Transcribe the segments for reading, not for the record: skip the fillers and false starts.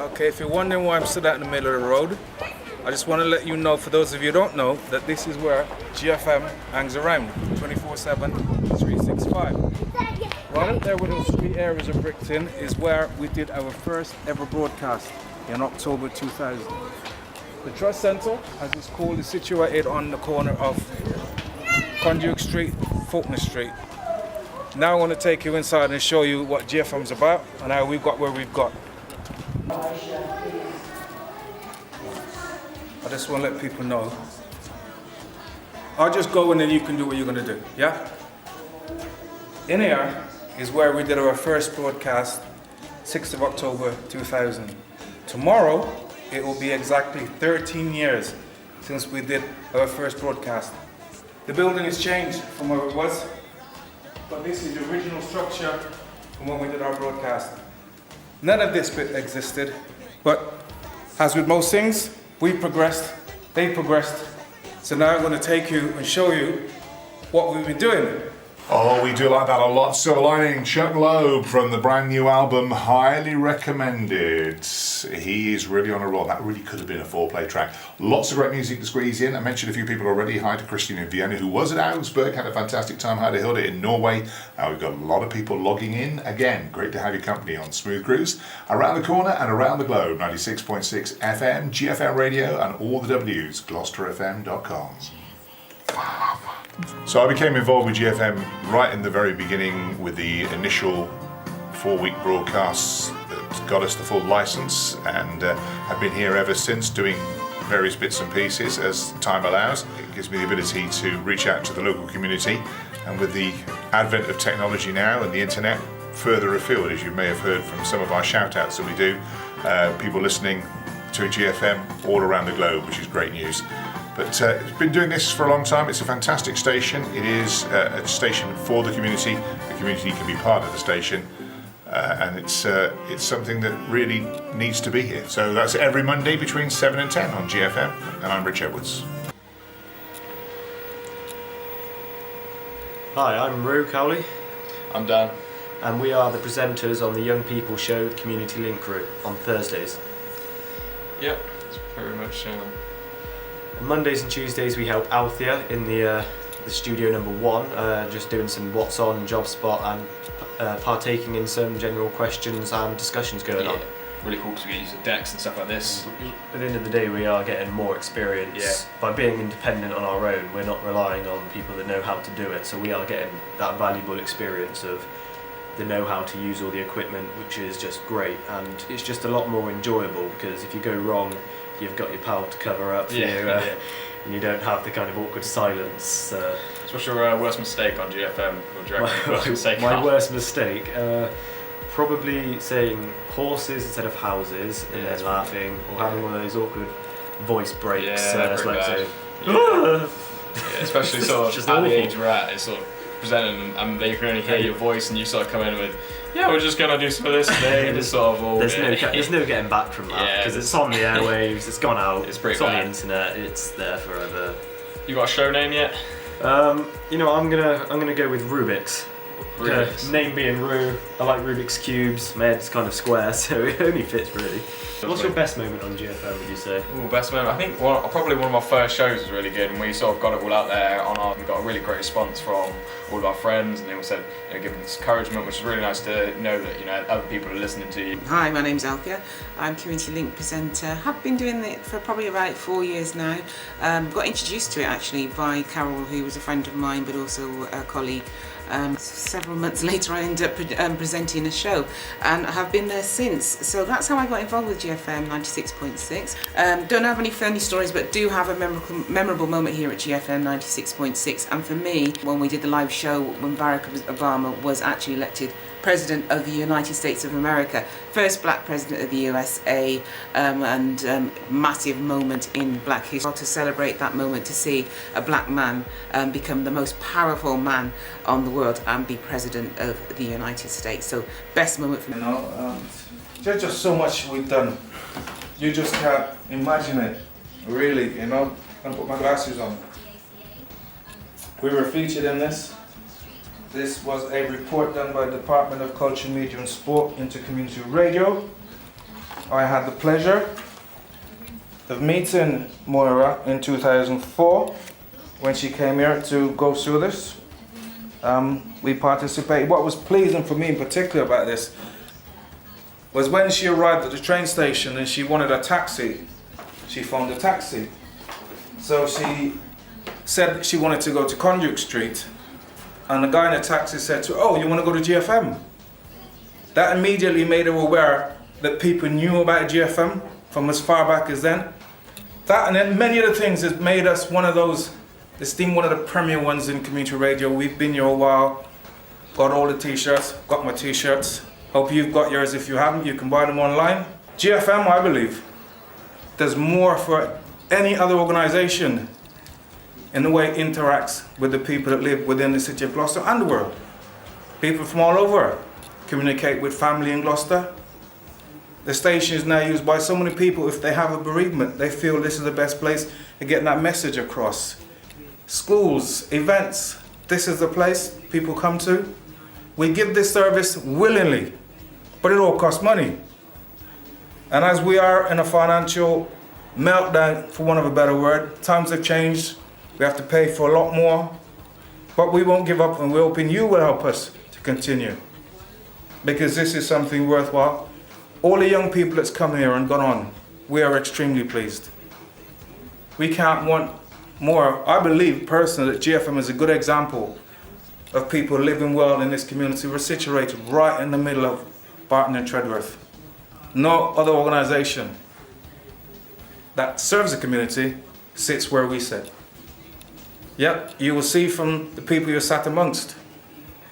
Okay, if you're wondering why I'm stood out in the middle of the road, I just want to let you know, for those of you who don't know, that this is where GFM hangs around 24/7, 365. Right up there with those 3 areas of Brickton is where we did our first ever broadcast in October 2000. The Trust Centre, as it's called, is situated on the corner of Conduit Street, Faulkner Street. Now I want to take you inside and show you what GFM's about and how we've got where we've got. I just want to let people know. I'll just go and then you can do what you're going to do, yeah? In here is where we did our first broadcast, 6th of October 2000. Tomorrow, it will be exactly 13 years since we did our first broadcast. The building has changed from where it was, but this is the original structure from when we did our broadcast. None of this bit existed, but as with most things, we progressed, they progressed. So now I'm going to take you and show you what we've been doing. Oh, we do like that a lot. Silver Lining, Chuck Loeb from the brand new album, highly recommended. He is really on a roll. That really could have been a 4-play track. Lots of great music to squeeze in. I mentioned a few people already. Hi to Christian in Vienna, who was at Augsburg, had a fantastic time. Hi to Hilda in Norway. We've got a lot of people logging in. Again, great to have your company on Smooth Cruise. Around the corner and around the globe, 96.6 FM, GFM Radio, and all the W's, gloucesterfm.com. So I became involved with GFM right in the very beginning with the initial 4-week broadcasts that got us the full license, and have been here ever since doing various bits and pieces as time allows. It gives me the ability to reach out to the local community, and with the advent of technology now and the internet further afield, as you may have heard from some of our shout outs that we do, people listening to GFM all around the globe, which is great news. But it's been doing this for a long time. It's a fantastic station. It is a station for the community. The community can be part of the station, and it's something that really needs to be here. So that's every Monday between 7 and 10 on GFM, and I'm Rich Edwards. Hi, I'm Rue Cowley. I'm Dan. And we are the presenters on the Young People Show, the Community Link Crew, on Thursdays. Yep, it's pretty much... On Mondays and Tuesdays we help Althea in the studio number 1, just doing some what's on, job spot, and partaking in some general questions and discussions going on. Really cool because we use the decks and stuff like this. At the end of the day we are getting more experience. By being independent on our own. We're not relying on people that know how to do it, so we are getting that valuable experience of the know-how to use all the equipment, which is just great, and it's just a lot more enjoyable because if you go wrong, you've got your pal to cover up for you, and you don't have the kind of awkward silence. So what's your worst mistake on GFM? Or do you reckon my worst mistake? Probably saying horses instead of houses, and then laughing, or having one of those awkward voice breaks. Especially sort of at the age we're at, it's sort of presenting and they can only hear your voice, and you sort of come in with, we're just gonna do some of this today, and it's sort of all. There's no getting back from that because it's on the airwaves, it's gone out, it's bad. On the internet, it's there forever. You got a show name yet? I'm gonna go with Rubik's. Name being Rue. I like Rubik's cubes. My head's kind of square, so it only fits really. What's your best moment on GFM, would you say? Ooh, best moment? I think probably one of my first shows was really good, and we sort of got it all out there we got a really great response from all of our friends, and they all said, giving us encouragement, which is really nice to know that other people are listening to you. Hi, my name's Althea. I'm Community Link presenter. Have been doing it for probably about 4 years now. Got introduced to it actually by Carol, who was a friend of mine, but also a colleague. Several months later I ended up presenting a show, and I have been there since. So that's how I got involved with GFM 96.6. Don't have any funny stories, but do have a memorable moment here at GFM 96.6. And for me, when we did the live show when Barack Obama was actually elected President of the United States of America, first black president of the USA, and massive moment in black history. To celebrate that moment, to see a black man become the most powerful man on the world and be president of the United States. So best moment for me. There's just so much we've done. You just can't imagine it, really, I'm gonna put my glasses on. We were featured in this. This was a report done by the Department of Culture, Media and Sport into Community Radio. I had the pleasure of meeting Moira in 2004 when she came here to go through this. We participated. What was pleasing for me in particular about this was when she arrived at the train station and she wanted a taxi. She phoned a taxi. So she said she wanted to go to Conduit Street, and the guy in the taxi said to her, "Oh, you want to go to GFM?" That immediately made her aware that people knew about GFM from as far back as then. That and then many other things has made us one of those, esteemed one of the premier ones in community radio. We've been here a while, got all the t-shirts, got my t-shirts. Hope you've got yours. If you haven't, you can buy them online. GFM, I believe, does more for any other organisation in the way it interacts with the people that live within the city of Gloucester and the world. People from all over communicate with family in Gloucester. The station is now used by so many people. If they have a bereavement, they feel this is the best place to get that message across. Schools, events, this is the place people come to. We give this service willingly, but it all costs money. And as we are in a financial meltdown, for want of a better word, times have changed. We have to pay for a lot more, but we won't give up, and we're hoping you will help us to continue, because this is something worthwhile. All the young people that's come here and gone on, we are extremely pleased. We can't want more. I believe personally that GFM is a good example of people living well in this community. We're situated right in the middle of Barton and Tredworth. No other organisation that serves the community sits where we sit. Yep, you will see from the people you're sat amongst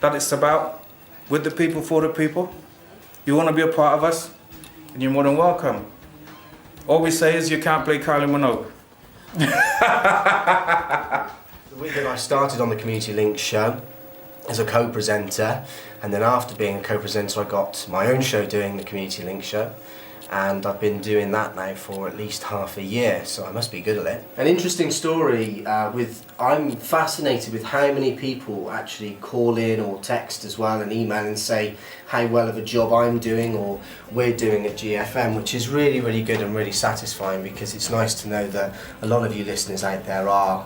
that it's about with the people, for the people. You want to be a part of us, and you're more than welcome. All we say is you can't play Kylie Minogue. The week that I started on the Community Link show as a co-presenter, and then after being a co-presenter I got my own show doing the Community Link show, and I've been doing that now for at least half a year, so I must be good at it. An interesting story I'm fascinated with how many people actually call in or text as well and email and say how well of a job I'm doing or we're doing at GFM, which is really, really good and really satisfying, because it's nice to know that a lot of you listeners out there are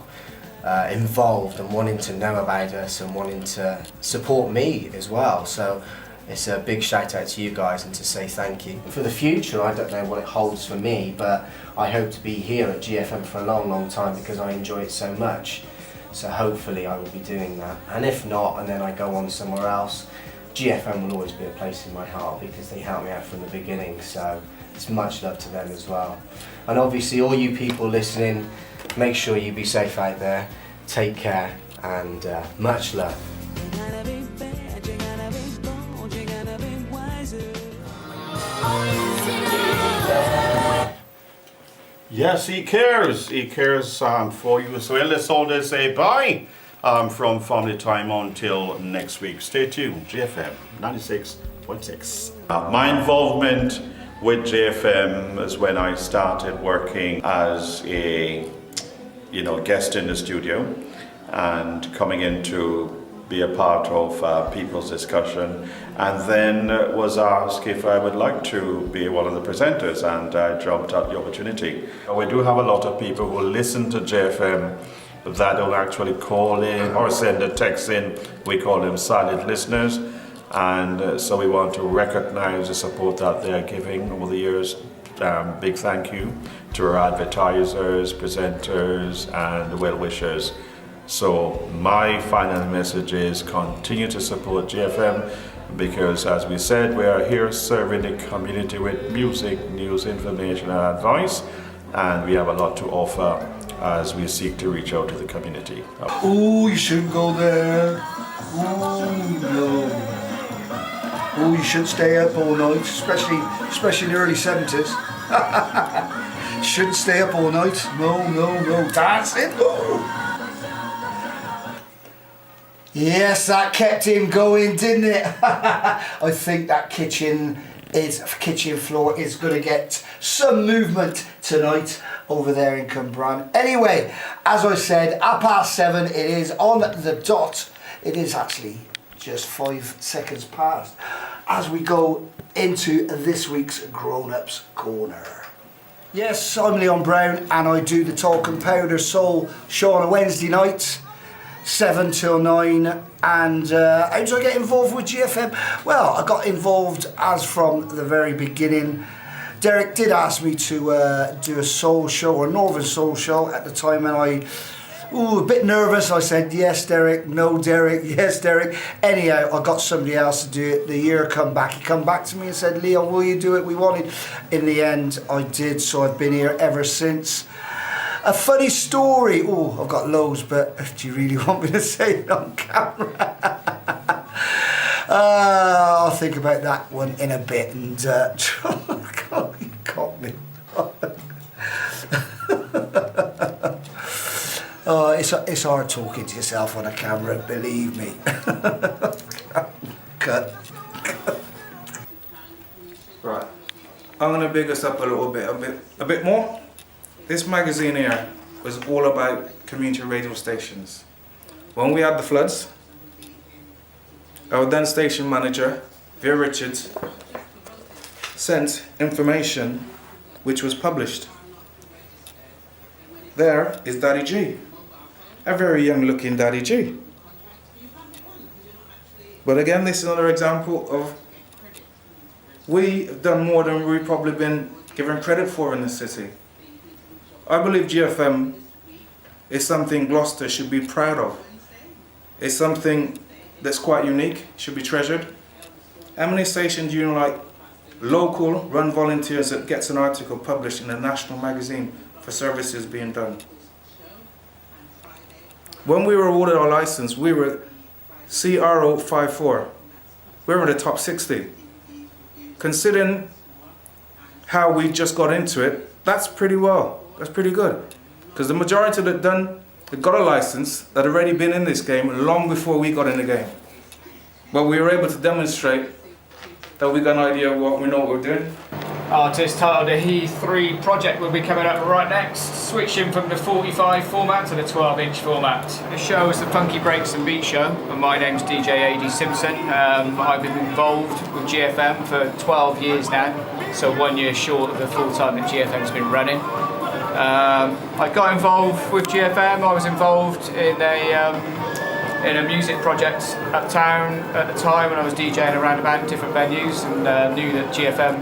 involved and wanting to know about us and wanting to support me as well. So it's a big shout out to you guys and to say thank you. For the future, I don't know what it holds for me, but I hope to be here at GFM for a long, long time because I enjoy it so much. So hopefully I will be doing that. And if not, and then I go on somewhere else, GFM will always be a place in my heart because they helped me out from the beginning. So it's much love to them as well. And obviously all you people listening, make sure you be safe out there, take care, and much love. Yes, he cares for you as well. Let's all just say bye from family time until next week. Stay tuned, GFM 96.6. My involvement with GFM is when I started working as a guest in the studio and coming in to be a part of people's discussion, and then was asked if I would like to be one of the presenters, and I jumped at the opportunity. We do have a lot of people who listen to JFM that don't actually call in or send a text in. We call them silent listeners, and so we want to recognize the support that they are giving over the years. Big thank you to our advertisers, presenters, and well-wishers. So my final message is continue to support GFM, because as we said, we are here serving the community with music, news, information and advice, and we have a lot to offer as we seek to reach out to the community. Oh, you shouldn't go there. Oh no. Oh, you shouldn't stay up all night, especially in the early 70s. Shouldn't stay up all night. No. Dancing. Oh. Yes, that kept him going, didn't it? I think that kitchen floor is going to get some movement tonight over there in Cumbrian. Anyway, as I said, 7:30, it is on the dot. It is actually just 5 seconds past as we go into this week's Grown Ups Corner. Yes, I'm Leon Brown and I do the Talk and Powder Soul show on a Wednesday night, 7 till 9. And how did I get involved with GFM? Well, I got involved as from the very beginning. Derek did ask me to do a soul show, or Northern Soul show at the time, and I, a bit nervous. I said, yes, Derek, no, Derek, yes, Derek. Anyhow, I got somebody else to do it. The year come back. He come back to me and said, Leon, will you do it? We wanted. In the end, I did, so I've been here ever since. A funny story. Oh, I've got loads, but do you really want me to say it on camera? I'll think about that one in a bit. And God, you got me. Oh, it's hard talking to yourself on a camera, believe me. Cut. Right. I'm gonna big us up a bit more. This magazine here was all about community radio stations. When we had the floods, our then station manager, Vera Richards, sent information which was published. There is Daddy G, a very young looking Daddy G. But again, this is another example of we've done more than we've probably been given credit for in the city. I believe GFM is something Gloucester should be proud of. It's something that's quite unique, should be treasured. How many stations do you know, like local run volunteers that gets an article published in a national magazine for services being done? When we were awarded our license, we were CRO 54. We were in the top 60. Considering how we just got into it, that's pretty well. That's pretty good. Because the majority that got a license that had already been in this game long before we got in the game. But we were able to demonstrate that we got an idea of what we know what we're doing. Artist titled the He 3 project will be coming up right next, switching from the 45 format to the 12-inch format. The show is the Funky Breaks and Beat Show, and my name's DJ A.D. Simpson. I've been involved with GFM for 12 years now, so 1 year short of the full time that GFM's been running. I got involved with GFM. I was involved in a music project uptown at the time when I was DJing around about different venues, and knew that GFM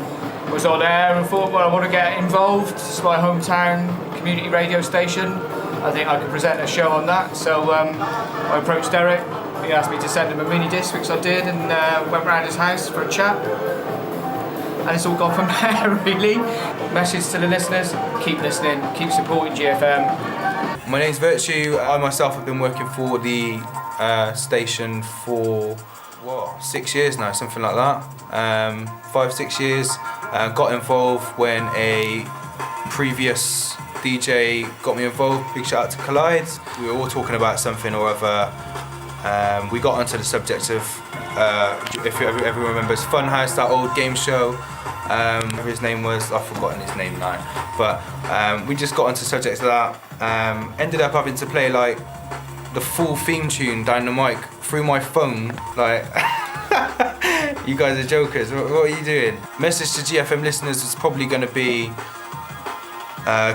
was on air and thought, well, I want to get involved. It's my hometown community radio station. I think I could present a show on that. So I approached Derek. He asked me to send him a mini disc, which I did, and went round his house for a chat. And it's all gone from there, really. Message to the listeners: keep listening, keep supporting GFM. My name's Virtue. I myself have been working for the station for 6 years now, something like that. 5-6 years. Got involved when a previous DJ got me involved. Big shout out to Collide. We were all talking about something or other. We got onto the subject of, if everyone remembers, Funhouse, that old game show. Whatever his name was, I've forgotten his name now. But we just got onto the subject of that. Ended up having to play like the full theme tune down the mic through my phone. Like, you guys are jokers. What are you doing? Message to GFM listeners is probably going to be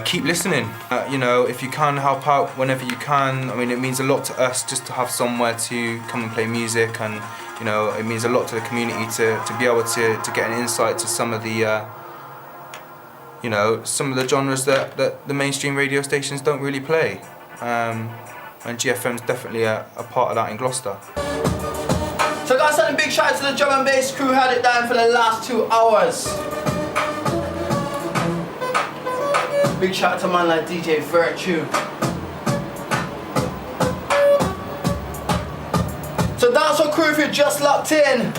keep listening. You know, if you can help out whenever you can. I mean, it means a lot to us just to have somewhere to come and play music, and you know, it means a lot to the community to be able to get an insight to some of the you know, some of the genres that the mainstream radio stations don't really play. And GFM's definitely a part of that in Gloucester. So I got to send a big shout out to the drum and bass crew who had it down for the last 2 hours. Big shout out to man like DJ Virtue. So dancehall crew, if you're just locked in,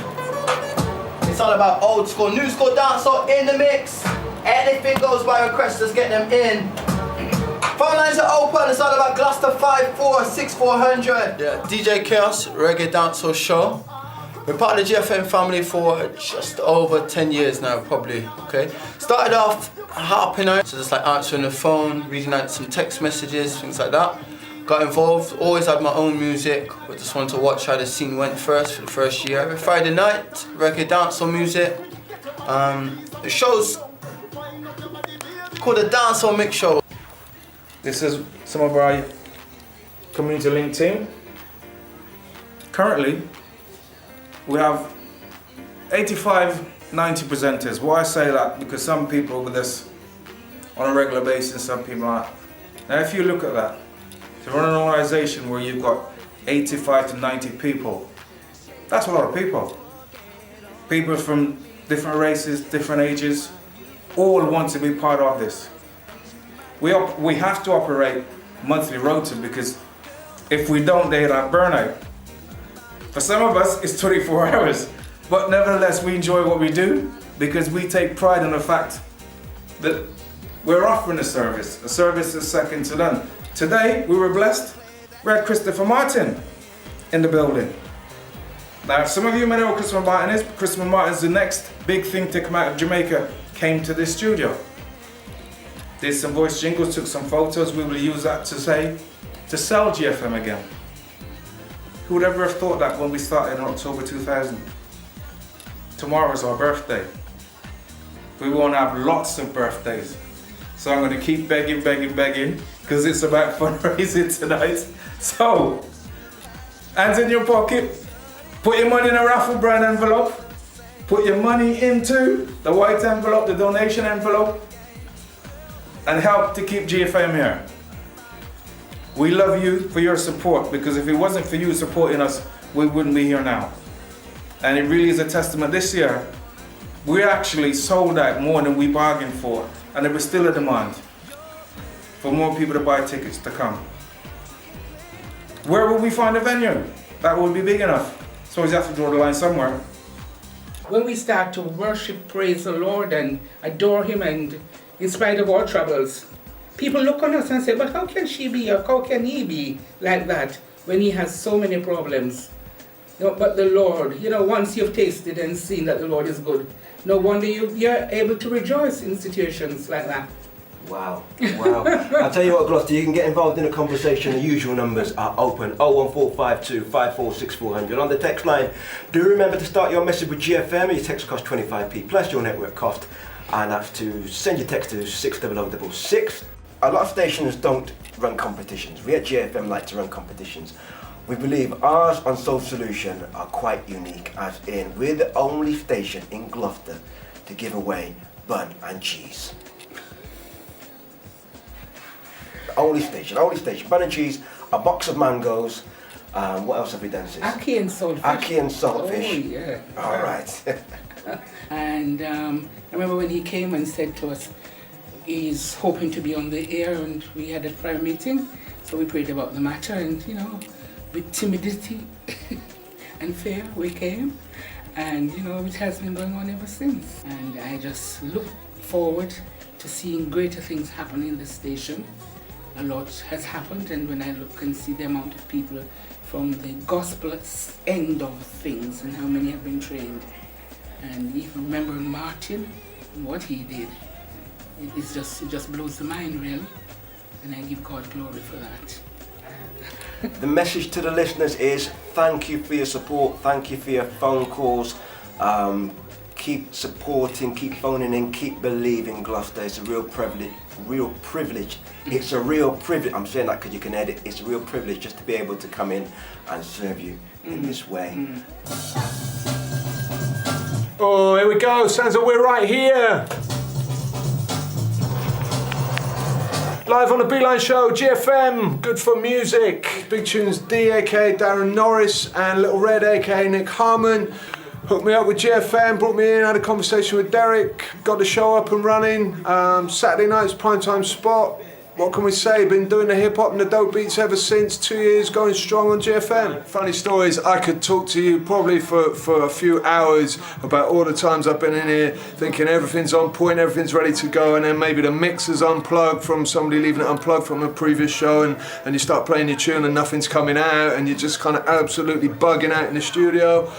it's all about old school, new school dancehall in the mix. Anything goes by request, let's get them in. Phone lines are open, it's all about Gloucester 546400. Yeah, DJ Chaos, Reggae Dancehall Show. We're part of the GFM family for just over 10 years now, probably, okay? Started off harping out, so just like answering the phone, reading out some text messages, things like that. got involved, always had my own music, but just wanted to watch how the scene went first for the first year. Every Friday night, reggae dancehall music. The show's called the Dancehall Mix Show. This is some of our community link team. Currently, we have 85, 90 presenters. Why I say that? Because some people with us on a regular basis, some people aren't. Now, if you look at that, to run an organisation where you've got 85 to 90 people, that's a lot of people. People from different races, different ages, all want to be part of this. We have to operate monthly rota because if we don't, they have burnout. For some of us, it's 24 hours, but nevertheless, we enjoy what we do because we take pride in the fact that we're offering a service that's second to none. Today, we were blessed. We had Christopher Martin in the building. Now, some of you may know who Christopher Martin is. Christopher Martin's the next big thing to come out of Jamaica, came to this studio. Did some voice jingles, took some photos. We will use that to sell GFM again. Who would ever have thought that when we started in October 2000? Tomorrow is our birthday. We won't have lots of birthdays. So I'm going to keep begging, because it's about fundraising tonight. So, hands in your pocket, put your money in a raffle brand envelope, put your money into the white envelope, the donation envelope, and help to keep GFM here. We love you for your support, because if it wasn't for you supporting us, we wouldn't be here now. And it really is a testament. This year, we actually sold out more than we bargained for, and there was still a demand for more people to buy tickets to come. Where will we find a venue that will be big enough? So we have to draw the line somewhere. When we start to worship, praise the Lord and adore Him, and in spite of our troubles, people look on us and say, but how can she be, or how can he be like that when he has so many problems? But the Lord, once you've tasted and seen that the Lord is good, no wonder you're able to rejoice in situations like that. Wow. I'll tell you what, Gloucester, you can get involved in a conversation. The usual numbers are open: 01452 546400. On the text line, do remember to start your message with GFM. Your text costs 25p plus your network cost, and that's to send your text to 60066. A lot of stations don't run competitions. We at GFM like to run competitions. We believe ours on Soul Solution are quite unique, as in we're the only station in Gloucester to give away bun and cheese. Only station, bun and cheese, a box of mangoes. What else have we done, sis? Ackee and saltfish. Ackee and saltfish. Oh, yeah. All right. And I remember when he came and said to us, he's hoping to be on the air, and we had a prayer meeting, so we prayed about the matter, and with timidity and fear we came, and it has been going on ever since. And I just look forward to seeing greater things happen in the station. A lot has happened, and when I look and see the amount of people from the gospel end of things and how many have been trained, and even remembering Martin and what he did, it just blows the mind, really, and I give God glory for that. The message to the listeners is thank you for your support, thank you for your phone calls. Keep supporting, keep phoning in, keep believing, Gloucester. It's a real privilege. It's a real privilege. I'm saying that because you can edit. It's a real privilege just to be able to come in and serve you in this way. Oh, here we go. Sounds like we're right here. Live on the Beeline Show, GFM, good for music. Big Tunes D, aka Darren Norris, and Little Red, aka Nick Harmon. Hooked me up with GFM, brought me in, had a conversation with Derek, got the show up and running. Saturday night's primetime spot. What can we say? Been doing the hip hop and the dope beats ever since. 2 years going strong on GFM. Funny stories, I could talk to you probably for a few hours about all the times I've been in here thinking everything's on point, everything's ready to go, and then maybe the mix is unplugged from somebody leaving it unplugged from a previous show, and you start playing your tune and nothing's coming out, and you're just kind of absolutely bugging out in the studio.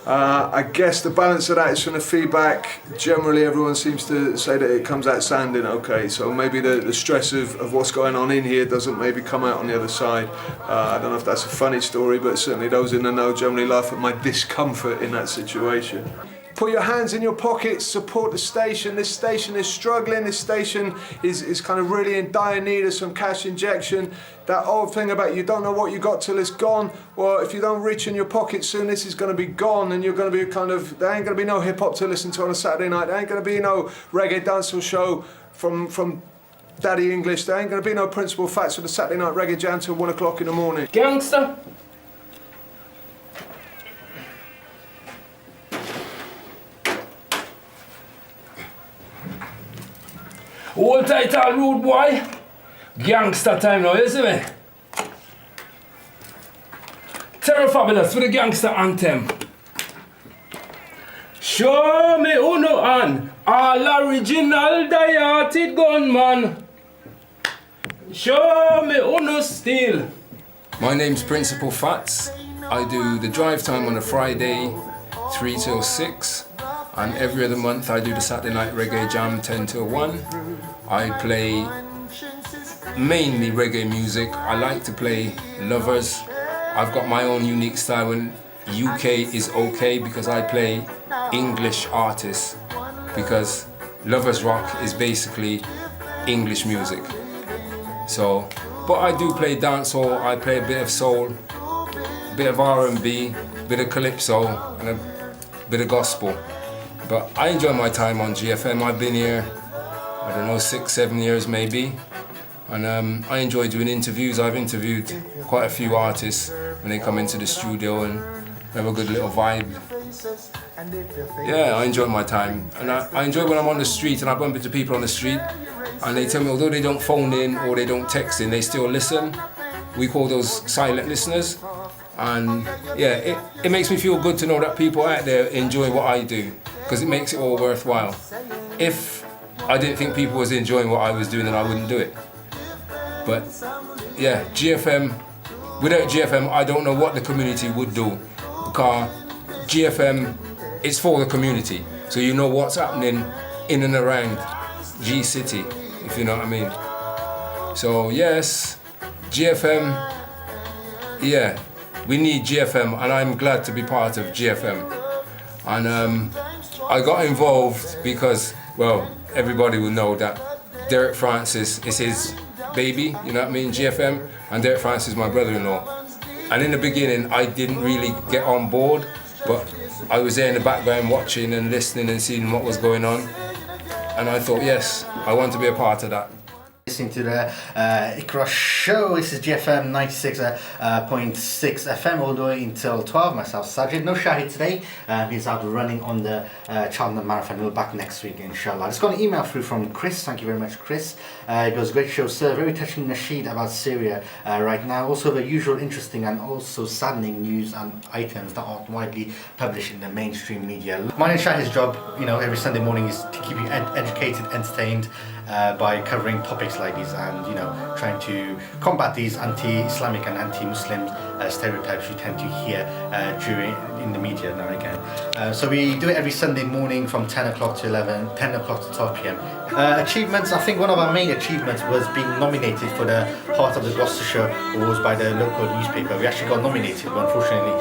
I guess the balance of that is from the feedback. Generally, everyone seems to say that it comes out sounding okay. So maybe the stress of what's going on in here doesn't maybe come out on the other side. I don't know if that's a funny story, but certainly those in the know generally laugh at my discomfort in that situation. Put your hands in your pockets, support the station. This station is struggling. This station is kind of really in dire need of some cash injection. That old thing about you don't know what you got till it's gone. Well, if you don't reach in your pocket soon, this is going to be gone, and you're going to be there ain't going to be no hip hop to listen to on a Saturday night. There ain't going to be no reggae dancehall show from Daddy English. There ain't going to be no Principal Facts for the Saturday night reggae jam till 1 o'clock in the morning. Gangster. Hold tight, all rude boy. Gangster time now, you see me? Terror Fabulous with the gangster anthem. Show me uno and all original die-hearted gunman. Show me uno still. My name's Principal Fats. I do the drive time on a Friday, 3 till 6. And every other month I do the Saturday night reggae jam 10 till 1. I play mainly reggae music. I like to play lovers. I've got my own unique style, and UK is okay because I play English artists, because lovers rock is basically English music. So, but I do play dancehall, I play a bit of soul, a bit of R&B, a bit of calypso and a bit of gospel. But I enjoy my time on GFM. I've been here, I don't know, 6-7 years maybe. And I enjoy doing interviews. I've interviewed quite a few artists when they come into the studio, and have a good little vibe. Yeah, I enjoy my time. And I enjoy when I'm on the street and I bump into people on the street and they tell me, although they don't phone in or they don't text in, they still listen. We call those silent listeners. And yeah, it makes me feel good to know that people out there enjoy what I do, because it makes it all worthwhile. If I didn't think people was enjoying what I was doing, then I wouldn't do it. But yeah, GFM, without GFM, I don't know what the community would do, because GFM is for the community. So you know what's happening in and around G City, if you know what I mean. So yes, GFM, yeah, we need GFM, and I'm glad to be part of GFM. And I got involved because, well, everybody will know that Derek Francis is his baby, you know what I mean, GFM, and Derek Francis is my brother-in-law. And in the beginning, I didn't really get on board, but I was there in the background watching and listening and seeing what was going on. And I thought, yes, I want to be a part of that. Listening to the Ikra show. This is GFM 96.6 FM all the way until 12. Myself, Sajid. No Shahid today. He's out running on the Cheltenham Marathon. We'll be back next week, inshallah. I just got an email through from Chris. Thank you very much, Chris. It goes, great show, sir. Very touching nasheed about Syria right now. Also the usual interesting and also saddening news and items that aren't widely published in the mainstream media. Mine and Shahid's job, you know, every Sunday morning is to keep you educated, entertained, by covering topics like these, and you know, trying to combat these anti-Islamic and anti-Muslim stereotypes you tend to hear in the media now and again. So we do it every Sunday morning from 10 o'clock to 12 p.m. Achievements, I think one of our main achievements was being nominated for the Heart of the Gloucestershire Awards by the local newspaper. We actually got nominated, but unfortunately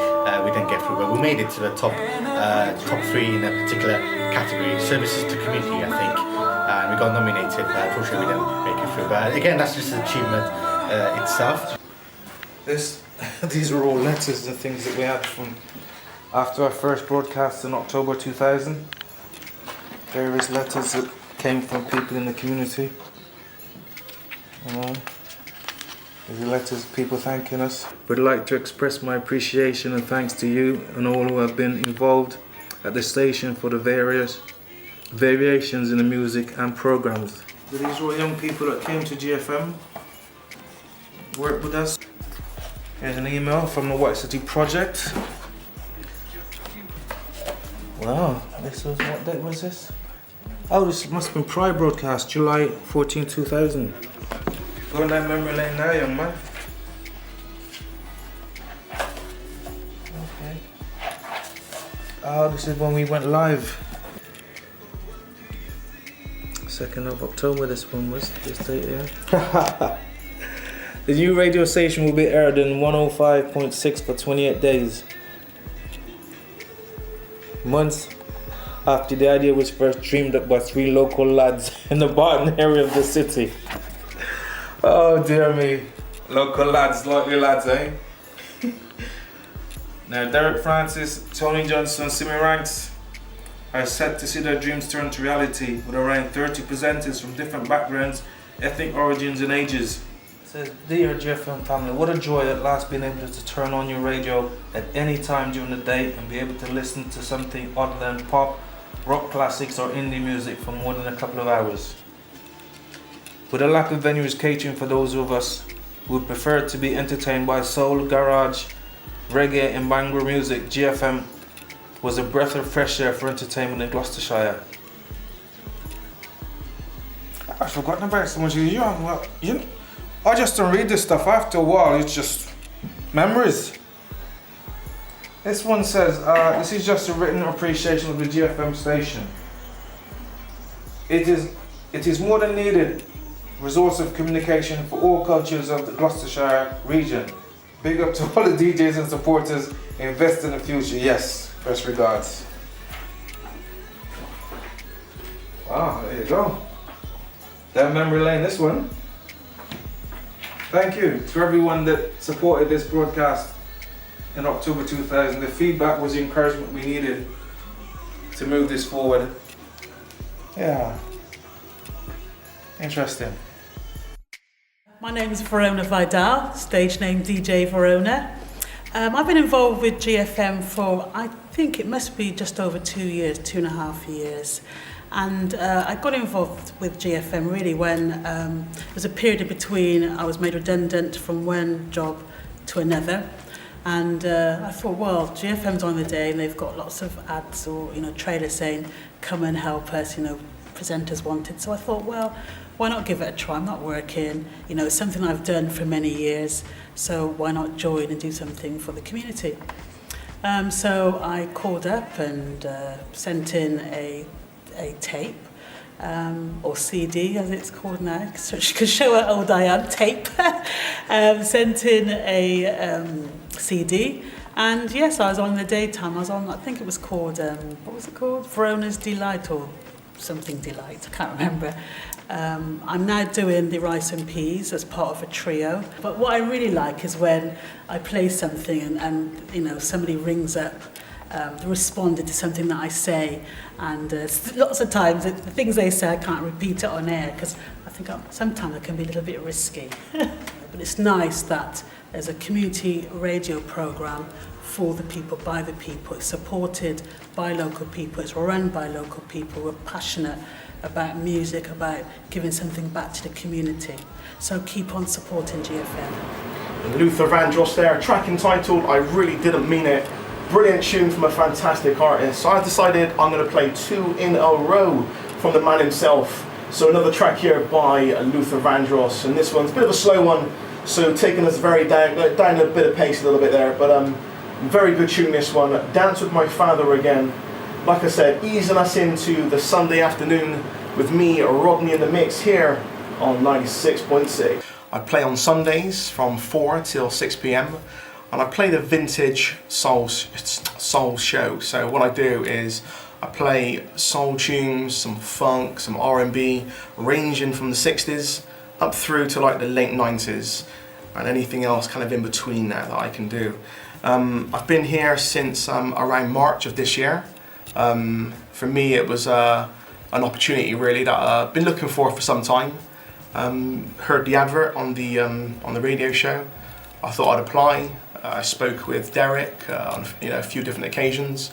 we didn't get through, but we made it to the top 3 in a particular category, services to community, I think. And we got nominated, but unfortunately we didn't make it through. But again, that's just an achievement itself. These are all letters, the things that we had from after our first broadcast in October 2000. Various letters that came from people in the community. These are letters of people thanking us. Would like to express my appreciation and thanks to you and all who have been involved at the station for the variations in the music and programs. These are all young people that came to GFM, worked with us. Here's an email from the White City Project. Wow, what date was this? Oh, this must have been prior broadcast, July 14, 2000. Going down memory lane now, young man. Okay. Oh, this is when we went live. 2nd of October, this one was, this date here. The new radio station will be aired in 105.6 for 28 days. Months after the idea was first dreamed up by 3 local lads in the Barton area of the city. Oh dear me. Local lads, likely lads, eh? Now Derek Francis, Tony Johnson, Simi Ranks are set to see their dreams turn to reality with around 30 presenters from different backgrounds, ethnic origins and ages. It says, dear GFM family, what a joy at last being able to turn on your radio at any time during the day and be able to listen to something other than pop, rock classics or indie music for more than a couple of hours. With a lack of venues catering for those of us who would prefer to be entertained by soul, garage, reggae and bangor music, GFM was a breath of fresh air for entertainment in Gloucestershire. I've forgotten about so much. I just don't read this stuff after a while. It's just memories. This one says, this is just a written appreciation of the GFM station. It is more than needed resource of communication for all cultures of the Gloucestershire region. Big up to all the DJs and supporters. Invest in the future. Yes. Best regards. Wow, there you go. Down memory lane, this one. Thank you to everyone that supported this broadcast in October 2000. The feedback was the encouragement we needed to move this forward. Yeah. Interesting. My name is Verona Vidal, stage name DJ Verona. I've been involved with GFM for, I think it must be just over 2 years, 2.5 years. And I got involved with GFM really when there was a period in between I was made redundant from one job to another. And I thought, well, GFM's on the day and they've got lots of ads or, trailers saying, come and help us, presenters wanted. So I thought, well, why not give it a try? I'm not working, it's something I've done for many years, so why not join and do something for the community? So I called up and sent in a tape, or CD as it's called now, so you can show how old I am, tape. Sent in a CD, and yes, I was on in the daytime. I was on, I think it was called, what was it called? Verona's Delight or something Delight, I can't remember. I'm now doing the Rice and Peas as part of a trio. But what I really like is when I play something and somebody rings up, responded to something that I say, and lots of times the things they say I can't repeat it on air because I think sometimes it can be a little bit risky. But it's nice that there's a community radio programme for the people, by the people. It's supported by local people. It's run by local people who are passionate about music, about giving something back to the community. So keep on supporting GFM. Luther Vandross there, track entitled I Really Didn't Mean It. Brilliant tune from a fantastic artist. So I decided I'm going to play 2 in a row from the man himself. So another track here by Luther Vandross, and this one's a bit of a slow one, so taking us very down a bit of pace a little bit there, but very good tune this one. Dance with My Father Again. Like I said, easing us into the Sunday afternoon with me, Rodney, in the mix here on 96.6. I play on Sundays from 4 till 6 p.m. and I play the vintage soul show. So what I do is I play soul tunes, some funk, some R&B, ranging from the 60s up through to like the late 90s and anything else kind of in between that I can do. I've been here since around March of this year. For me it was an opportunity really that I've been looking for some time. Heard the advert on the radio show. I thought I'd apply. I spoke with Derek on a few different occasions,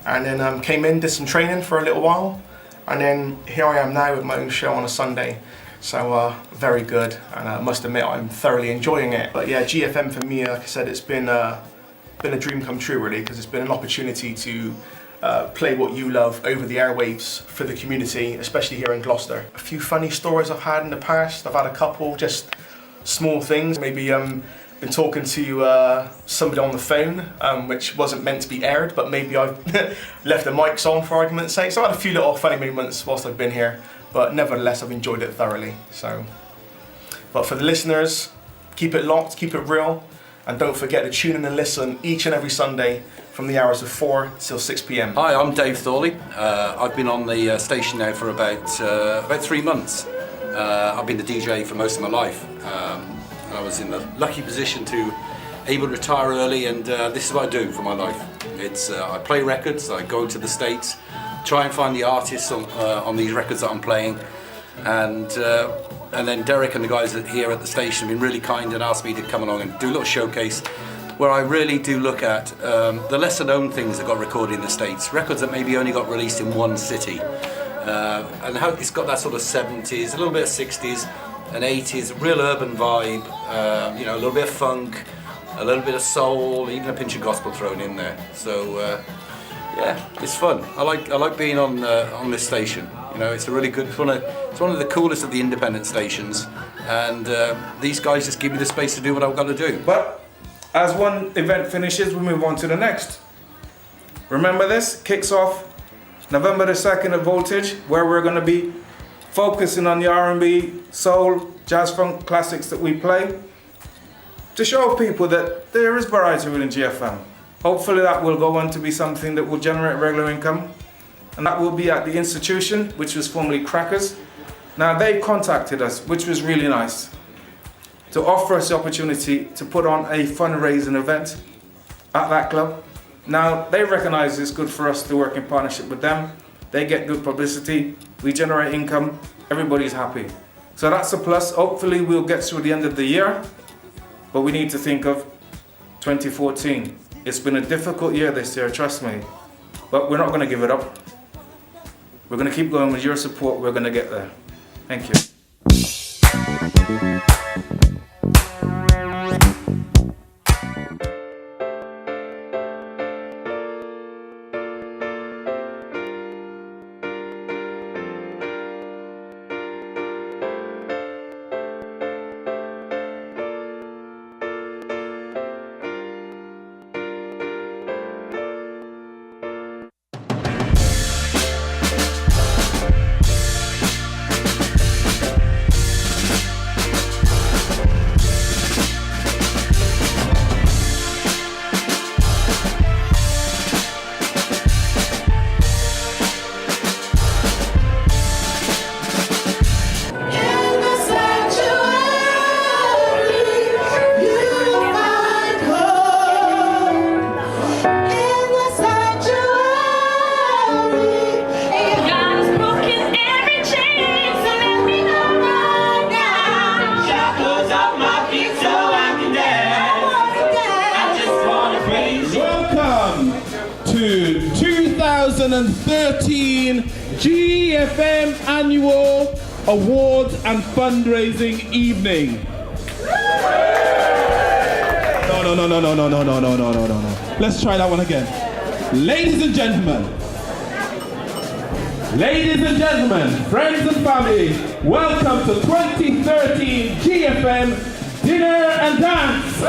and then came in, did some training for a little while, and then here I am now with my own show on a Sunday. So very good, and I must admit I'm thoroughly enjoying it. But yeah, GFM for me, like I said, it's been a dream come true really, because it's been an opportunity to play what you love over the airwaves for the community, especially here in Gloucester. A few funny stories I've had in the past. I've had a couple, just small things, maybe been been talking to somebody on the phone, which wasn't meant to be aired, but maybe I've left the mics on for argument's sake. So I had a few little funny moments whilst I've been here, but nevertheless I've enjoyed it thoroughly. So, but for the listeners, keep it locked, keep it real, and don't forget to tune in and listen each and every Sunday from the hours of 4 till 6 p.m. Hi, I'm Dave Thorley. I've been on the station now for about 3 months. I've been the DJ for most of my life. I was in the lucky position to able to retire early, and this is what I do for my life. It's I play records, I go to the States, try and find the artists on these records that I'm playing, and then Derek and the guys here at the station have been really kind and asked me to come along and do a little showcase where I really do look at the lesser known things that got recorded in the States, records that maybe only got released in one city, and how it's got that sort of 70s, a little bit of 60s and 80s, real urban vibe, you know, a little bit of funk, a little bit of soul, even a pinch of gospel thrown in there. So yeah, it's fun. I like being on this station. You know, it's a really good. It's one of the coolest of the independent stations, and these guys just give me the space to do what I've got to do. But as one event finishes, we move on to the next. Remember this kicks off November the 2nd at Voltage, where we're going to be focusing on the R&B, soul, jazz, funk classics that we play, to show people that there is variety within GFM. Hopefully that will go on to be something that will generate regular income, and that will be at the institution, which was formerly Crackers. Now they contacted us, which was really nice, to offer us the opportunity to put on a fundraising event at that club. Now they recognize it's good for us to work in partnership with them. They get good publicity, we generate income, everybody's happy. So that's a plus. Hopefully we'll get through the end of the year, but we need to think of 2014. It's been a difficult year this year, trust me, but we're not going to give it up. We're going to keep going with your support, we're going to get there. Thank you. to 2013 GFM Annual Awards and Fundraising Evening. No. Let's try that one again. Ladies and gentlemen, friends and family, welcome to 2013 GFM Dinner and Dance.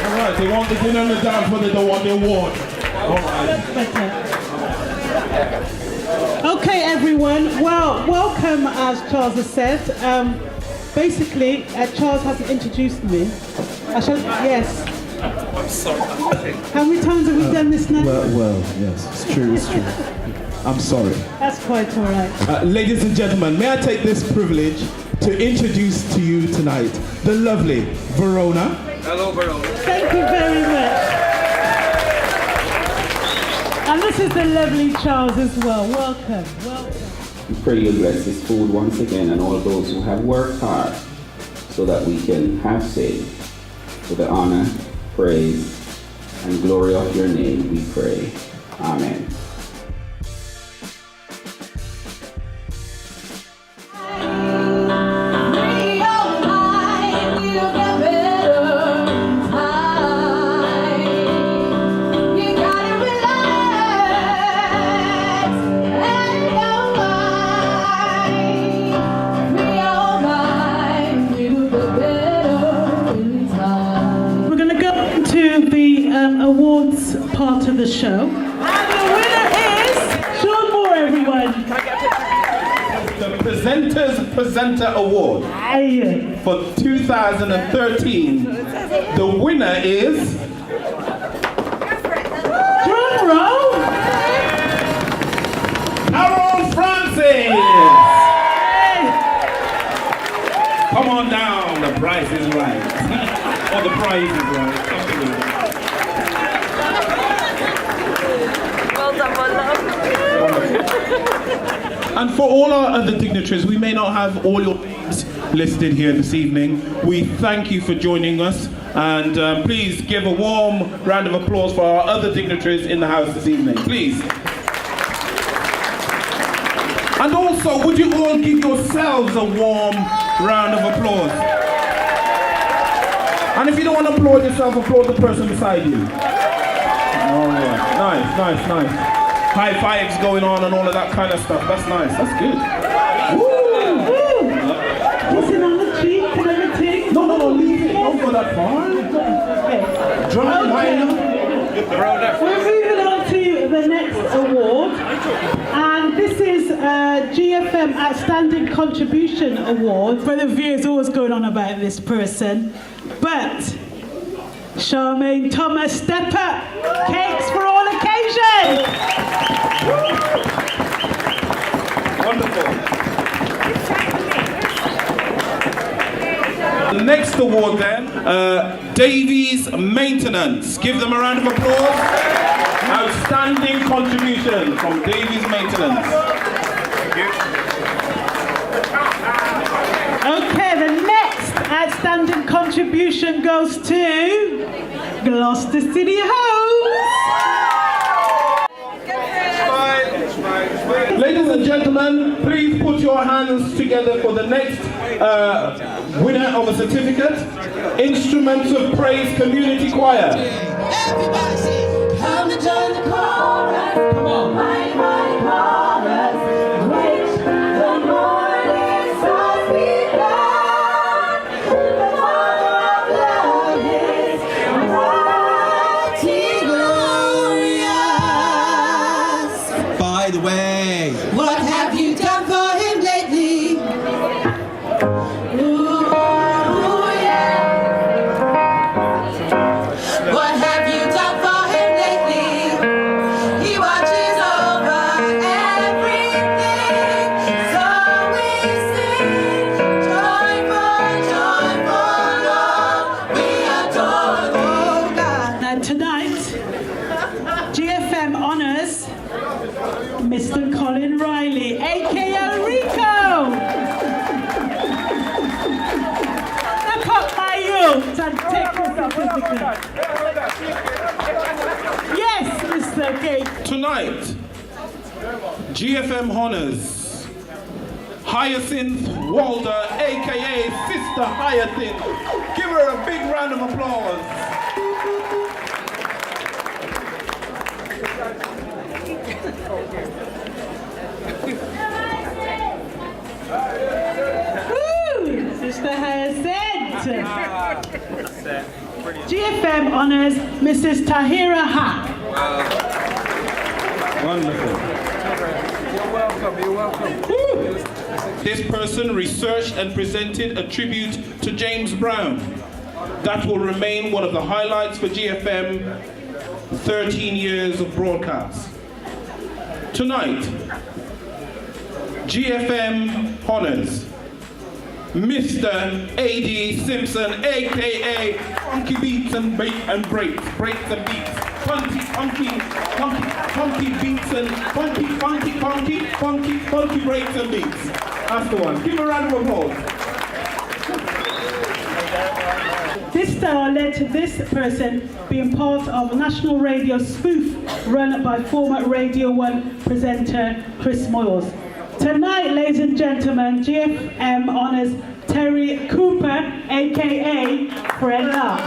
Alright, they want the dinner and the dance, but they don't want the award. Alright. Okay, everyone. Well, welcome, as Charles has said. Basically, Charles hasn't introduced me. Yes. I'm sorry. How many times have we done this now? Well, yes, it's true. I'm sorry. That's quite all right. Ladies and gentlemen, may I take this privilege to introduce to you tonight the lovely Verona. Hello, Verona. Thank you very much. And this is the lovely Charles as well. Welcome. We pray you bless this food once again and all those who have worked hard so that we can have say for the honor, praise, and glory of your name, we pray. Amen. Better. awards part of the show. And the winner is Sean Moore, everyone. The Presenter Award for 2013. The winner is... Drum roll! Carol Francis! Come on down, the price is right. Or the prize is right. Well done, my love. And for all our other dignitaries, we may not have all your names listed here this evening. We thank you for joining us, and please give a warm round of applause for our other dignitaries in the house this evening, please. And also, would you all give yourselves a warm round of applause? And if you don't want to applaud yourself, applaud the person beside you. All right, nice. High fives going on and all of that kind of stuff. That's nice. That's good. Woo! Kissing on the cheek and everything. No, leave it. Don't go that far. Dry line. We're moving on to the next award, and this is GFM Outstanding Contribution Award. But the view is always going on about this person, but Charmaine Thomas, step up, cakes for all occasions. Wonderful. The next award then, Davies Maintenance. Give them a round of applause. Outstanding contribution from Davies Maintenance. Okay, the next outstanding contribution goes to Gloucester City Homes. Ladies and gentlemen, please put your hands together for the next winner of a certificate, Instruments of Praise Community Choir. Everybody say, come and join the chorus. Come on. My chorus. Wait, the morning stars begun. The Father of love is mighty glorious. By the way, What have you done for him lately? Ooh, yeah. What have you done for him lately? He watches over everything. So we sing, joyful, Lord, we adore you, God. Now tonight, GFM honours Mr. Colin Riley, aka Rico. Look up my youth and take your certificate. Yes, Mr. Cake. Tonight, GFM honors Hyacinth Walder, aka Sister Hyacinth. Give her a big round of applause. Woo! Sister Hyacinth. GFM honours Mrs. Tahira Hack. Wonderful. You're welcome. This person researched and presented a tribute to James Brown. That will remain one of the highlights for GFM 13 years of broadcast. Tonight, GFM honors Mr. A.D. Simpson, aka Funky Beats and Breaks and Beats. Funky beats and funky breaks and beats. That's the one. Give him a round of applause. This star led to this person being part of a national radio spoof run by former Radio 1 presenter Chris Moyles. Tonight, ladies and gentlemen, GFM honours Terry Cooper, aka Fred Love.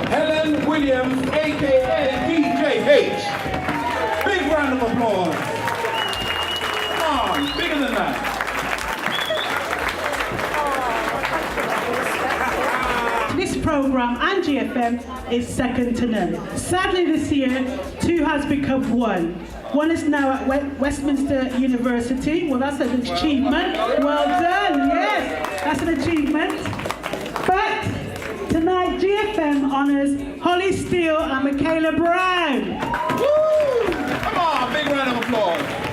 Helen Williams, aka DJ H. Big round of applause. Come on, bigger than that. This programme and GFM is second to none. Sadly this year, two has become one. One is now at Westminster University. Well, that's an achievement. Well done, yes, that's an achievement. But tonight GFM honours Holly Steele and Michaela Brown. Woo! Come on, big round of applause.